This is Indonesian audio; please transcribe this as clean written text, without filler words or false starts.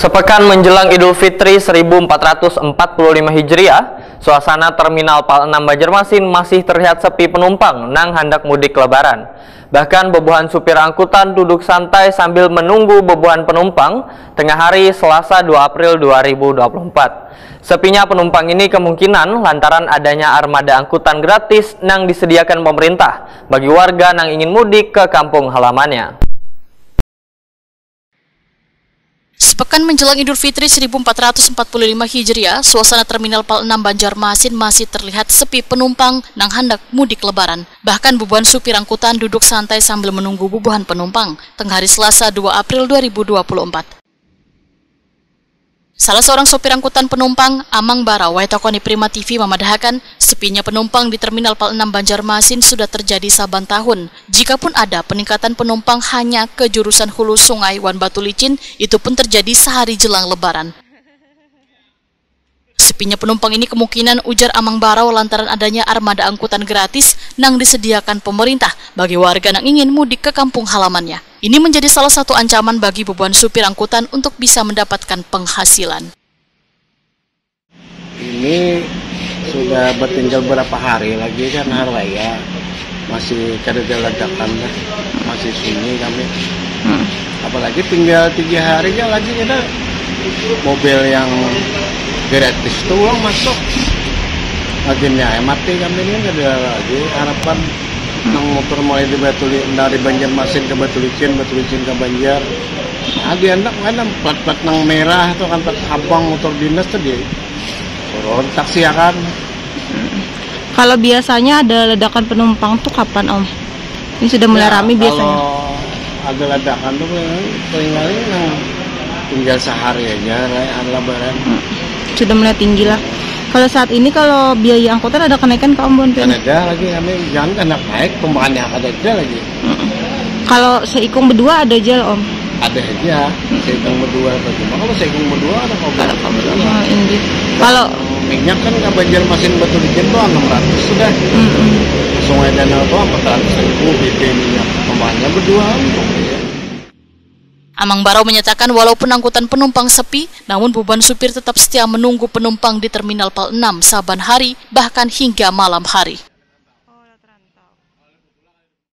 Sepekan menjelang Idul Fitri 1445 Hijriah, suasana Terminal Pal 6 Banjarmasin masih terlihat sepi penumpang nang hendak mudik lebaran. Bahkan bobohan supir angkutan duduk santai sambil menunggu bobohan penumpang tengah hari Selasa 2 April 2024. Sepinya penumpang ini kemungkinan lantaran adanya armada angkutan gratis nang disediakan pemerintah bagi warga nang ingin mudik ke kampung halamannya. Sepekan menjelang Idul Fitri 1445 Hijriah, suasana Terminal Pal 6 Banjarmasin masih terlihat sepi penumpang nang hendak mudik lebaran. Bahkan bobohan supir angkutan duduk santai sambil menunggu bobohan penumpang tengah hari Selasa 2 April 2024. Salah seorang sopir angkutan penumpang, Amang Bara, Waitokoni Prima TV memadahakan sepinya penumpang di Terminal Pal 6 Banjarmasin sudah terjadi saban tahun. Jikapun ada peningkatan penumpang hanya ke jurusan hulu sungai Wan Batu Licin, itu pun terjadi sehari jelang lebaran. Sepinya penumpang ini kemungkinan, ujar Amang Bara, lantaran adanya armada angkutan gratis nang disediakan pemerintah bagi warga yang ingin mudik ke kampung halamannya. Ini menjadi salah satu ancaman bagi bobohan supir angkutan untuk bisa mendapatkan penghasilan. Ini sudah bertinggal berapa hari lagi kan hari raya, masih kada ledakan, masih sunyi kami. Apalagi tinggal 3 hari kan lagi kita mobil yang gratis tuh uang masuk. Akhirnya mati kami ini ada lagi harapan. Nang motor mulai dari Banjarmasin ke Batu Licin ke Banjar. Ada anak mana plat nang merah itu kan plat abang motor dinas tadi. Turun taksi ya kan. Kalau biasanya ada ledakan penumpang tuh kapan Om? Ini sudah mulai ramai biasanya. Kalau ada ledakan tuh paling kali tinggal sehari aja lebaran. Sudah mulai tinggi lah. Kalau saat ini kalau biaya angkutan ada kenaikan ke Om Bonpen? Kan ada lagi, kami jangan kena naik, pembahannya ada lagi. Kalau seikung berdua ada aja Om? Ada aja, seikung berdua. Cuma kalau seikung berdua ada problem. Kalau minyak kan ke Banjarmasin Batu Licin tuh 600 sudah. Sungai Danau tuh 400.000 BP minyak, pembahannya berdua. Amang Bara menyatakan walaupun angkutan penumpang sepi, namun beban supir tetap setia menunggu penumpang di Terminal Pal 6 saban hari, bahkan hingga malam hari.